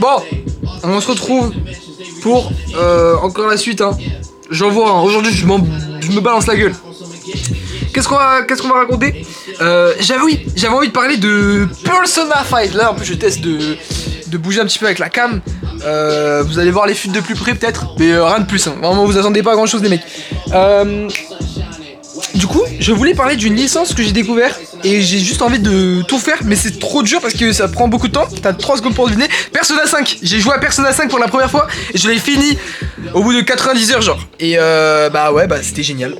Bon, on se retrouve pour encore la suite. Hein. J'en vois, hein. Aujourd'hui je me balance la gueule. Qu'est-ce qu'on va raconter? J'avais envie de parler de Persona 5. Là en plus je teste de bouger un petit peu avec la cam. Vous allez voir les fuites de plus près peut-être, mais rien de plus. Hein. Vraiment vous attendez pas à grand chose les mecs. Du coup, je voulais parler d'une licence que j'ai découvert et j'ai juste envie de tout faire, mais c'est trop dur parce que ça prend beaucoup de temps. T'as 3 secondes pour deviner. Persona 5, j'ai joué à Persona 5 pour la première fois et je l'ai fini au bout de 90 heures genre. Et bah c'était génial.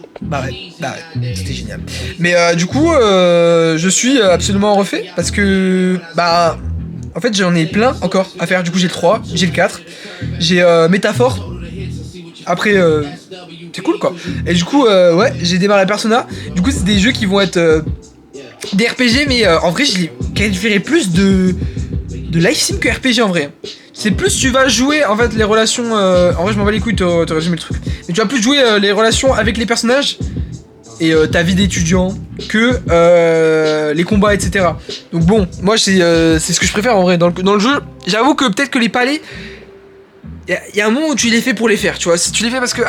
C'était génial. Mais du coup, je suis absolument refait parce que en fait j'en ai plein encore à faire. Du coup j'ai le 3, j'ai le 4, j'ai Métaphore. Après c'est cool quoi. Et du coup j'ai démarré Persona. Du coup c'est des jeux qui vont être des RPG, mais en vrai je les qualifierais plus de life sim que RPG en vrai. C'est plus tu vas jouer en fait les relations en vrai je m'en bats les couilles te résumer le truc. Mais tu vas plus jouer les relations avec les personnages et ta vie d'étudiant que les combats etc. Donc bon moi c'est ce que je préfère en vrai dans le jeu. J'avoue que peut-être que les palais y a un moment où tu les fais pour les faire, tu vois. Si tu les fais parce que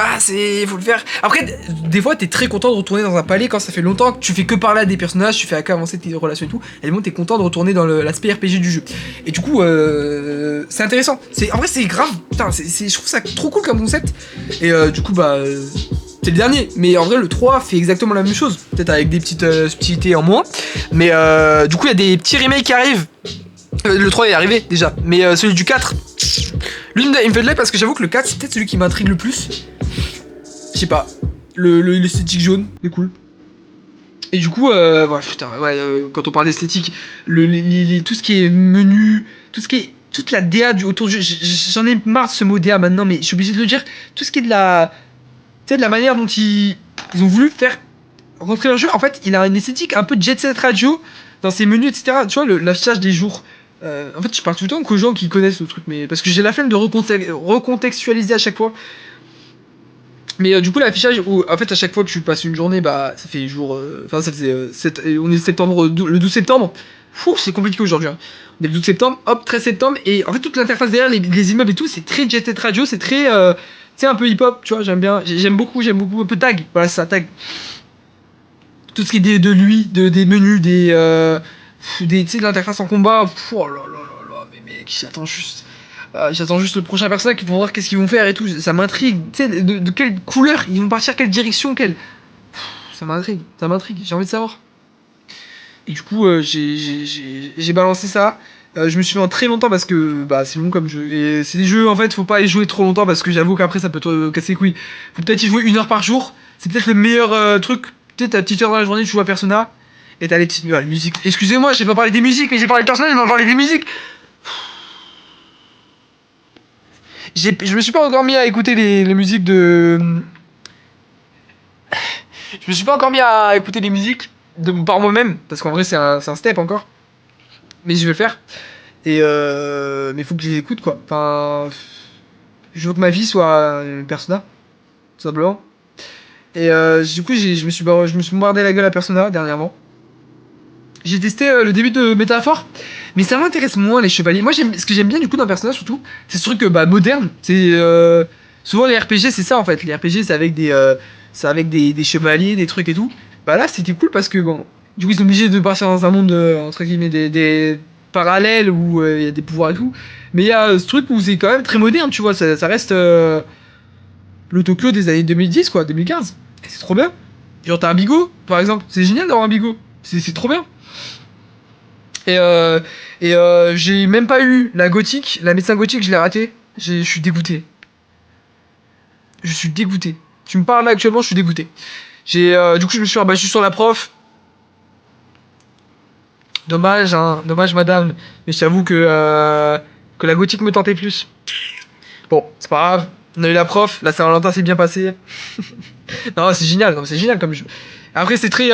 faut le faire. Après, des fois, t'es très content de retourner dans un palais quand ça fait longtemps que tu fais que parler à des personnages, tu fais avancer tes relations et tout. Et des moments, t'es content de retourner dans l'aspect RPG du jeu. Et du coup, c'est intéressant. En vrai, c'est grave. Putain, je trouve ça trop cool comme concept. Et du coup, c'est le dernier. Mais en vrai, le 3 fait exactement la même chose. Peut-être avec des petites subtilités en moins. Mais du coup, il y a des petits remakes qui arrivent. Le 3 est arrivé déjà. Mais celui du 4. Lui, il me fait de l'œil parce que j'avoue que le 4, c'est peut-être celui qui m'intrigue le plus. Je sais pas. L'esthétique jaune, c'est cool. Et du coup, quand on parle d'esthétique, tout ce qui est menu, toute la DA autour du jeu, j'en ai marre de ce mot DA maintenant, mais je suis obligé de le dire. Tout ce qui est de la manière dont ils ont voulu faire rentrer le jeu. En fait, il a une esthétique un peu jet set radio dans ses menus, etc. Tu vois, l'affichage des jours. En fait, je parle tout le temps qu'aux gens qui connaissent le truc, mais parce que j'ai la flemme de recontextualiser à chaque fois. Mais du coup, l'affichage, en fait, à chaque fois que tu passes une journée, ça fait jour. Enfin, ça faisait. On est le 12 septembre. C'est compliqué aujourd'hui. Hein. On est le 12 septembre, hop, 13 septembre, et en fait, toute l'interface derrière, les immeubles et tout, c'est très jet set radio, c'est très. C'est un peu hip-hop, tu vois, j'aime bien. J'aime beaucoup, un peu tag. Voilà, c'est ça, tag. Tout ce qui est des menus, tu sais, de l'interface en combat. Oh là là là là, mais mec, j'attends juste le prochain personnage pour voir qu'est-ce qu'ils vont faire et tout. Ça m'intrigue. Tu sais, de quelle couleur ils vont partir, quelle direction, ça m'intrigue, j'ai envie de savoir. Et du coup, j'ai balancé ça. Je me suis fait en très longtemps parce que c'est long comme jeu. Et c'est des jeux, en fait, faut pas y jouer trop longtemps parce que j'avoue qu'après ça peut te casser les couilles. Faut peut-être y jouer 1 heure par jour. C'est peut-être le meilleur truc. Tu sais, t'as petite heure dans la journée, tu joues à Persona. Et t'as les petites les musiques. Excusez-moi, j'ai pas parlé des musiques, mais j'ai parlé de personnages, j'ai pas parlé des musiques. Je me suis pas encore mis à écouter les musiques de. Je me suis pas encore mis à écouter les musiques par moi-même, parce qu'en vrai c'est un step encore. Mais je vais le faire. Et mais faut que je les écoute quoi. Enfin. Je veux que ma vie soit une Persona, tout simplement. Et du coup je me suis bombardé la gueule à Persona dernièrement. J'ai testé le début de Métaphore, mais ça m'intéresse moins les chevaliers. Moi, ce que j'aime bien du coup dans le personnage surtout, c'est ce truc moderne. C'est souvent les RPG, c'est ça en fait. Les RPG, c'est avec des chevaliers, des trucs et tout. Là, c'était cool parce que bon, du coup, ils sont obligés de partir dans un monde entre guillemets des parallèles où il y a des pouvoirs et tout. Mais il y a ce truc où c'est quand même très moderne, tu vois. Ça reste le Tokyo des années 2010, quoi, 2015. Et c'est trop bien. Genre, t'as un bigot, par exemple. C'est génial d'avoir un bigot. C'est trop bien. J'ai même pas eu la gothique, la médecin gothique, je l'ai raté. Je suis dégoûté. Je suis dégoûté. Tu me parles là actuellement, je suis dégoûté. Du coup, je me suis rabattu sur la prof. Dommage, hein, dommage, madame. Mais je t'avoue que la gothique me tentait plus. Bon, c'est pas grave. On a eu la prof, la Saint-Valentin s'est bien passé. Non, c'est génial, non, c'est génial comme jeu. Après, c'est très.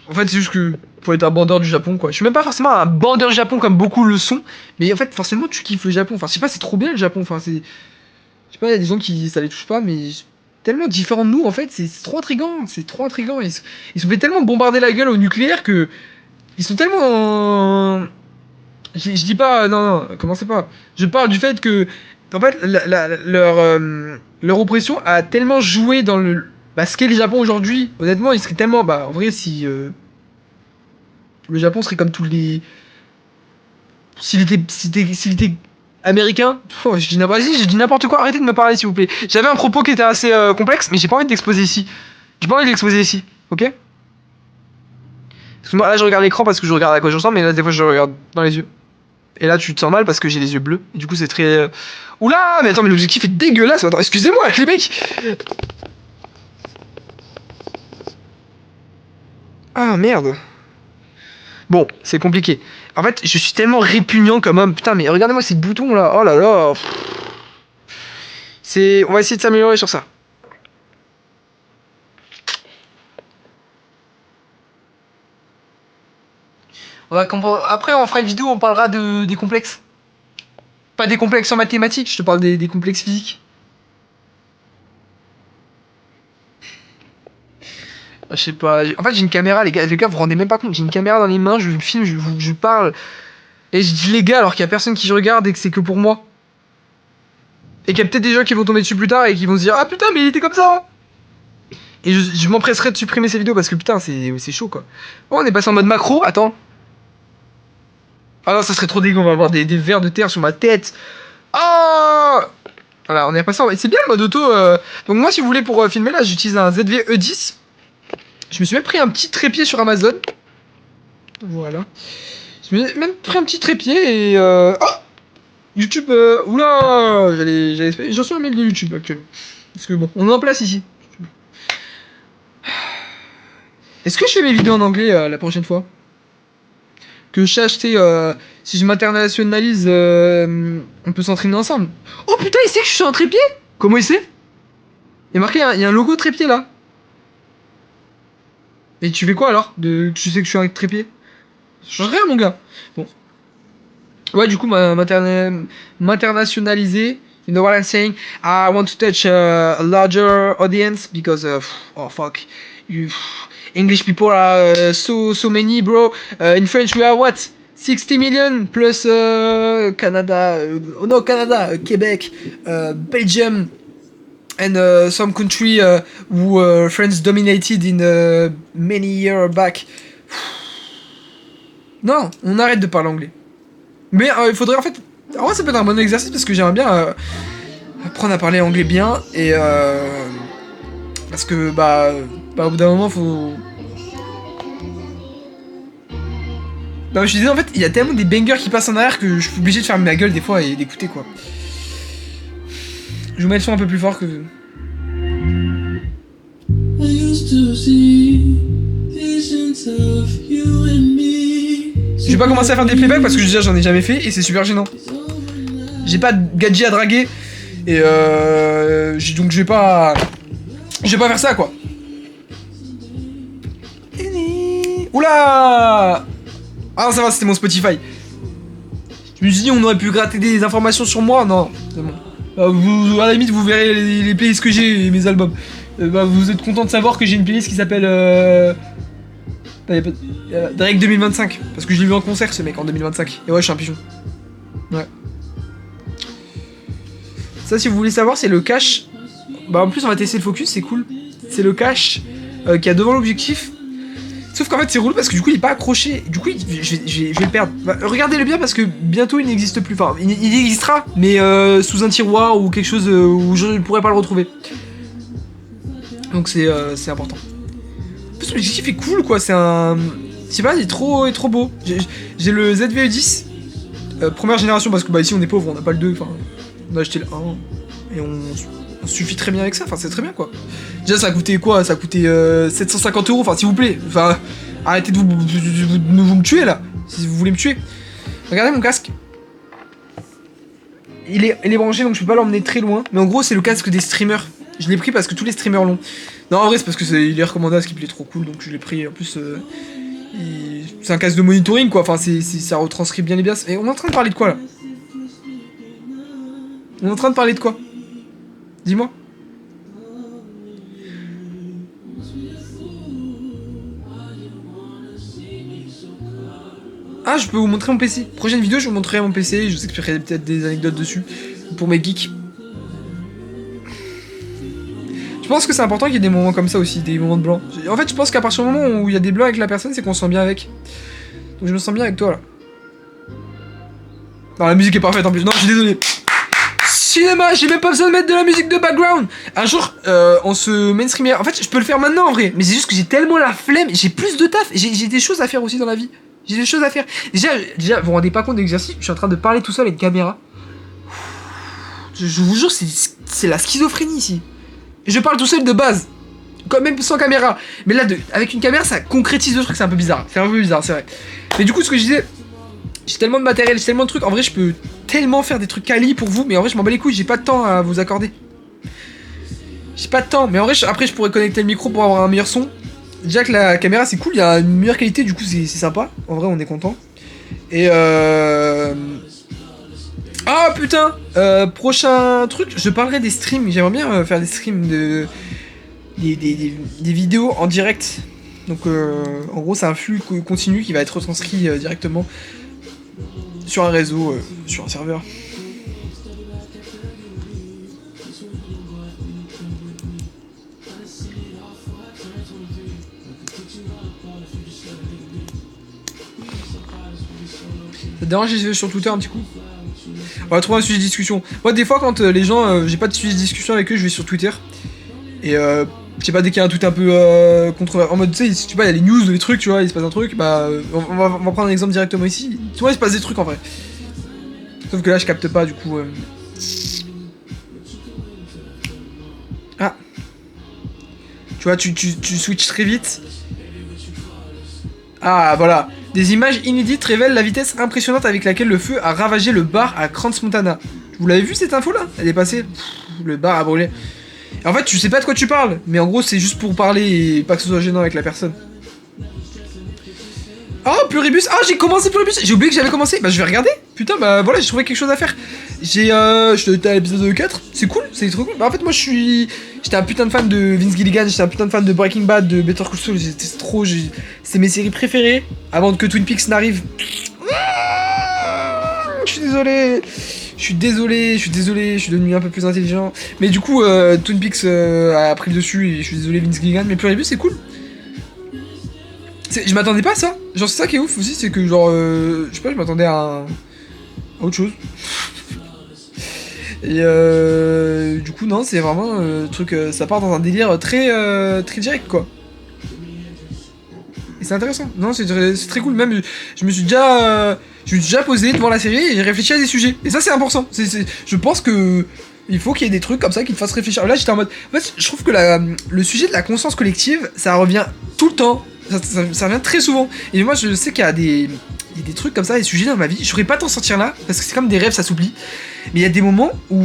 En fait, c'est juste que faut être un bandeur du Japon, quoi. Je suis même pas forcément un bandeur du Japon comme beaucoup le sont, mais en fait, forcément, tu kiffes le Japon. Enfin, je sais pas, c'est trop bien le Japon. Enfin, c'est. Je sais pas, il y a des gens qui ça les touche pas, mais tellement différents de nous, en fait, c'est trop intriguant. C'est trop intriguant. Ils se fait tellement bombarder la gueule au nucléaire que. Ils sont tellement. Je dis pas, non, non, commencez pas. Je parle du fait que, en fait, leur oppression a tellement joué dans le. Bah, ce qu'est le Japon aujourd'hui, honnêtement, il serait tellement. Bah, en vrai, si le Japon serait comme tous les. S'il était américain. Oh, je dis n'importe quoi, arrêtez de me parler, s'il vous plaît. J'avais un propos qui était assez complexe, mais j'ai pas envie de l'exposer ici. J'ai pas envie de l'exposer ici, ok? Parce que moi, là, je regarde l'écran parce que je regarde à quoi je ressemble, mais là, des fois, je regarde dans les yeux. Et là, tu te sens mal parce que j'ai les yeux bleus. Et du coup, c'est très. Oula, mais attends, mais l'objectif est dégueulasse. Attends, excusez-moi, les mecs. Ah merde. Bon, c'est compliqué. En fait, je suis tellement répugnant comme homme. Putain, mais regardez-moi ces boutons là. Oh là là. C'est. On va essayer de s'améliorer sur ça. On va comprendre. Après, on fera une vidéo, on parlera des complexes. Pas des complexes en mathématiques, je te parle des complexes physiques. Je sais pas. En fait, j'ai une caméra, les gars, vous vous rendez même pas compte. J'ai une caméra dans les mains, je filme, je parle. Et je dis les gars, alors qu'il y a personne qui regarde et que c'est que pour moi. Et qu'il y a peut-être des gens qui vont tomber dessus plus tard et qui vont se dire ah putain, mais il était comme ça, hein. Et je m'empresserai de supprimer ces vidéos parce que putain, c'est chaud quoi. Oh, on est passé en mode macro, attends. Ah non, ça serait trop dégueu, on va avoir des vers de terre sur ma tête. Ah, voilà, on est passé en. C'est bien le mode auto. Donc, moi, si vous voulez, pour filmer là, j'utilise un ZV-E10. Je me suis même pris un petit trépied sur Amazon. Voilà. Je me suis même pris un petit trépied et. Oh, YouTube. Oula, j'en suis un mail de YouTube actuellement. Parce que bon, on est en place ici. Est-ce que je fais mes vidéos en anglais la prochaine fois? Que je sache, si je m'internationalise, on peut s'entraîner ensemble. Oh putain, il sait que je suis un trépied? Comment il sait? Il y a marqué, il y a un logo trépied là. Et tu fais quoi alors? Tu sais que je suis un trépied? Ça change rien, mon gars. Bon. Ouais, du coup, m'internationaliser. You know what I'm saying? I want to touch a larger audience because, oh fuck. You, English people are so many, bro. In French, we are what? 60 million plus Canada. Oh no, Canada, Quebec, Belgium, and some country who France dominated in many years back. Non, on arrête de parler anglais. Mais il faudrait en fait. En vrai, ça peut être un bon exercice parce que j'aimerais bien apprendre à parler anglais bien et parce que au bout d'un moment faut. Non, je disais en fait, il y a tellement des bangers qui passent en arrière que je suis obligé de fermer ma gueule des fois et d'écouter quoi. Je vous mets le son un peu plus fort que. Je vais pas commencer à faire des playbacks parce que déjà j'en ai jamais fait et c'est super gênant. J'ai pas de gadget à draguer et donc je vais pas faire ça quoi. Oula! Ah non, ça va, c'était mon Spotify. Je me suis dit on aurait pu gratter des informations sur moi, non, c'est bon. À la limite vous verrez les playlists que j'ai et mes albums. Vous êtes content de savoir que j'ai une playlist qui s'appelle Drake 2025 parce que je l'ai vu en concert ce mec en 2025 et ouais je suis un pigeon. Ouais. Ça si vous voulez savoir c'est le cache. En plus on va tester le focus, c'est cool. C'est le cache qui a devant l'objectif. Sauf qu'en fait c'est relou parce que du coup il est pas accroché. Du coup je vais le perdre. Regardez-le bien parce que bientôt il n'existe plus. Enfin il existera mais sous un tiroir ou quelque chose où je ne pourrais pas le retrouver. Donc c'est important. En plus l'objectif est cool quoi, c'est un. Je sais pas, il est trop beau. J'ai le ZVE10 première génération parce que ici on est pauvre, on n'a pas le 2, enfin on a acheté le 1 et on suffit très bien avec ça, enfin c'est très bien quoi. Déjà ça a coûté quoi? Ça a coûté 750 €, enfin s'il vous plaît, enfin arrêtez de vous me tuer là, si vous voulez me tuer. Regardez mon casque. Il est branché donc je peux pas l'emmener très loin, mais en gros c'est le casque des streamers. Je l'ai pris parce que tous les streamers l'ont. Non en vrai c'est parce que il est recommandé, ce qui plaît trop cool donc je l'ai pris en plus. C'est un casque de monitoring quoi, enfin ça retranscrit bien les bias. Et on est en train de parler de quoi là? On est en train de parler de quoi? Dis-moi. Ah, je peux vous montrer mon PC. Prochaine vidéo, je vous montrerai mon PC, je vous expliquerai peut-être des anecdotes dessus pour mes geeks. Je pense que c'est important qu'il y ait des moments comme ça aussi, des moments de blanc. En fait, je pense qu'à partir du moment où il y a des blancs avec la personne, c'est qu'on se sent bien avec. Donc je me sens bien avec toi là. Non, la musique est parfaite en plus. Non, je suis désolé. Cinéma, j'ai même pas besoin de mettre de la musique de background. Un jour, on se mainstream. En fait, je peux le faire maintenant en vrai, mais c'est juste que j'ai tellement la flemme. J'ai plus de taf. J'ai des choses à faire aussi dans la vie. J'ai des choses à faire. Déjà, vous vous rendez pas compte de l'exercice. Je suis en train de parler tout seul avec une caméra. Je vous jure, c'est la schizophrénie ici. Je parle tout seul de base. Quand même sans caméra. Mais là, avec une caméra, ça concrétise le truc, c'est un peu bizarre. C'est un peu bizarre, c'est vrai. Mais du coup, ce que je disais, j'ai tellement de matériel, j'ai tellement de trucs. En vrai, je peux tellement faire des trucs quali pour vous. Mais en vrai, je m'en bats les couilles, j'ai pas de temps à vous accorder. J'ai pas de temps. Mais en vrai, après, je pourrais connecter le micro pour avoir un meilleur son. Déjà que la caméra, c'est cool, il y a une meilleure qualité, du coup, c'est sympa. En vrai, on est content. Et ah putain, prochain truc, je parlerai des streams. J'aimerais bien faire des streams de des vidéos en direct. Donc en gros c'est un flux continu qui va être retranscrit directement sur un réseau, sur un serveur. Ça te dérange si je vais sur Twitter un petit coup? On va trouver un sujet de discussion. Moi des fois quand les gens, j'ai pas de sujet de discussion avec eux, je vais sur Twitter. Et je sais pas, dès qu'il y a un tweet un peu controversé, en mode, tu sais, il y a les news, les trucs, tu vois, il se passe un truc, bah, on va prendre un exemple directement ici. Tu vois, il se passe des trucs en vrai. Sauf que là, je capte pas, du coup. Ah. Tu vois, tu switches très vite. Ah, voilà. Des images inédites révèlent la vitesse impressionnante avec laquelle le feu a ravagé le bar à Crans Montana. Vous l'avez vu cette info là? Elle est passée. Le bar a brûlé. Et en fait, tu sais pas de quoi tu parles, mais en gros, c'est juste pour parler et pas que ce soit gênant avec la personne. Oh, Pluribus! Ah, j'ai commencé Pluribus! J'ai oublié que j'avais commencé! Bah, je vais regarder! Putain, bah voilà, j'ai trouvé quelque chose à faire. J'étais à l'épisode 4, c'est cool, c'est trop cool. Bah, en fait, moi, j'étais un putain de fan de Vince Gilligan, j'étais un putain de fan de Breaking Bad, de Better Call Saul, c'est mes séries préférées, avant que Twin Peaks n'arrive. Je suis désolé! Je suis devenu un peu plus intelligent. Mais du coup, Twin Peaks a pris le dessus et je suis désolé Vince Gilligan, mais Pluribus c'est cool. Je m'attendais pas à ça. Genre c'est ça qui est ouf aussi, c'est que genre, je sais pas, je m'attendais à autre chose. Et du coup non, c'est vraiment truc, ça part dans un délire très direct quoi. Et c'est intéressant. Non, c'est très cool. Même, je me suis déjà posé devant la série et j'ai réfléchi à des sujets. Et ça, c'est important. Je pense que il faut qu'il y ait des trucs comme ça qui te fassent réfléchir. Là, j'étais en mode. En fait, je trouve que le sujet de la conscience collective, ça revient tout le temps. Ça revient très souvent. Et moi, je sais qu'il y a des trucs comme ça, des sujets dans ma vie. Je saurais pas t'en sortir là, parce que c'est comme des rêves, ça s'oublie. Mais il y a des moments où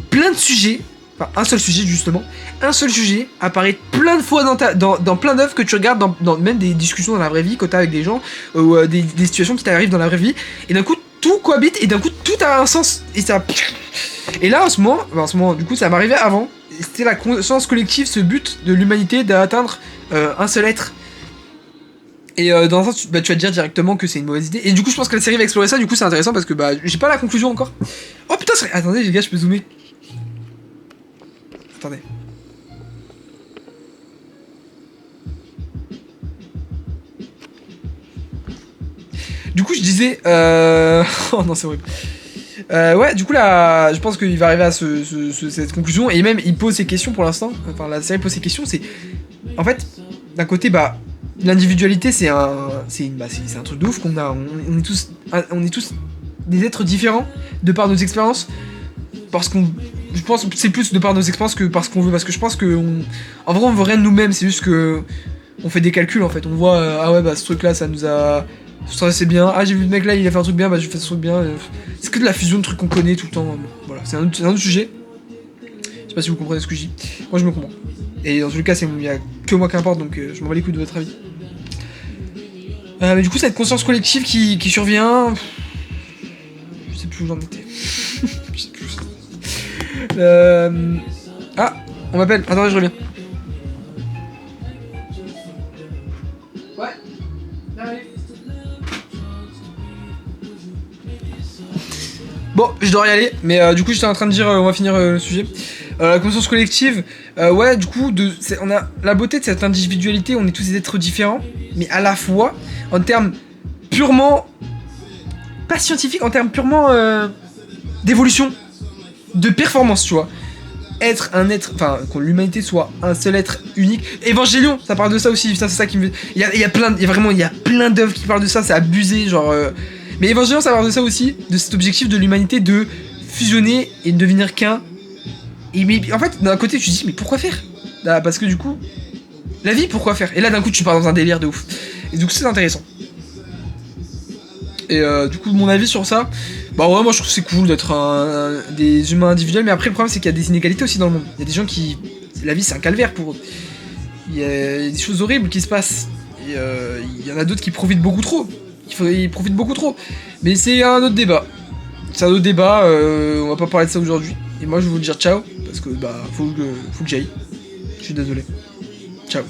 plein de sujets. Enfin, un seul sujet justement, un seul sujet apparaît plein de fois dans plein d'œuvres que tu regardes, dans même des discussions dans la vraie vie, quand t'as avec des gens, ou des situations qui t'arrivent dans la vraie vie, et d'un coup tout cohabite, et d'un coup tout a un sens, et ça... Et là en ce moment, du coup ça m'arrivait avant, c'était la conscience collective, ce but de l'humanité d'atteindre un seul être. Et dans un sens, tu vas te dire directement que c'est une mauvaise idée, et du coup je pense que la série va explorer ça, du coup c'est intéressant parce que bah j'ai pas la conclusion encore. Oh putain, attendez les gars, je peux zoomer. Attendez. Du coup, je disais... Oh non, c'est horrible. Ouais, du coup, là, je pense qu'il va arriver à cette conclusion. Et même, il pose ses questions pour l'instant. Enfin, la série pose ses questions. C'est... En fait, d'un côté, bah... L'individualité, c'est un truc de ouf qu'on a. On est tous des êtres différents de par nos expériences. Parce qu'on... Je pense que c'est plus de par nos expériences que parce qu'on veut. Parce que je pense que... En vrai, on veut rien de nous-mêmes. C'est juste que... On fait des calculs, en fait. On voit... ah ouais, bah, ce truc-là, ça nous a... Ça, c'est bien. Ah, j'ai vu le mec là, il a fait un truc bien, bah, j'ai fait ce truc bien. C'est que de la fusion de trucs qu'on connaît tout le temps. Voilà, c'est un autre sujet. Je sais pas si vous comprenez ce que je dis. Moi, je me comprends. Et dans tous les cas, il y a que moi qui importe, donc je m'en bats les couilles de votre avis. Mais du coup, cette conscience collective qui survient... Je sais plus où j'en étais. Je sais plus où j'en étais. Ah, on m'appelle. Attends, je reviens. Ouais. Allez. Bon, je dois y aller, mais du coup j'étais en train de dire, on va finir le sujet. La conscience collective, ouais, du coup, on a la beauté de cette individualité, on est tous des êtres différents, mais à la fois, en termes purement, pas scientifiques, en termes purement d'évolution, de performance, tu vois. Être un être, enfin, que l'humanité soit un seul être unique. Évangélion, ça parle de ça aussi, ça c'est ça qui me... Il y a plein d'œuvres qui parlent de ça, c'est abusé, genre... Mais Évangélion, ça parle de ça aussi, de cet objectif de l'humanité de fusionner et de devenir qu'un. Et mais en fait, d'un côté, tu te dis, mais pourquoi faire? Parce que du coup, la vie, pourquoi faire? Et là, d'un coup, tu pars dans un délire de ouf. Et donc, c'est intéressant. Et du coup, mon avis sur ça, bah ouais, moi je trouve que c'est cool d'être des humains individuels, mais après, le problème, c'est qu'il y a des inégalités aussi dans le monde. Il y a des gens qui. La vie, c'est un calvaire pour eux. Il y a des choses horribles qui se passent. Et il y en a d'autres qui profitent beaucoup trop. Ils profitent beaucoup trop. Mais c'est un autre débat. C'est un autre débat, on va pas parler de ça aujourd'hui. Et moi je vais vous dire ciao, parce que bah faut que j'aille. Je suis désolé. Ciao.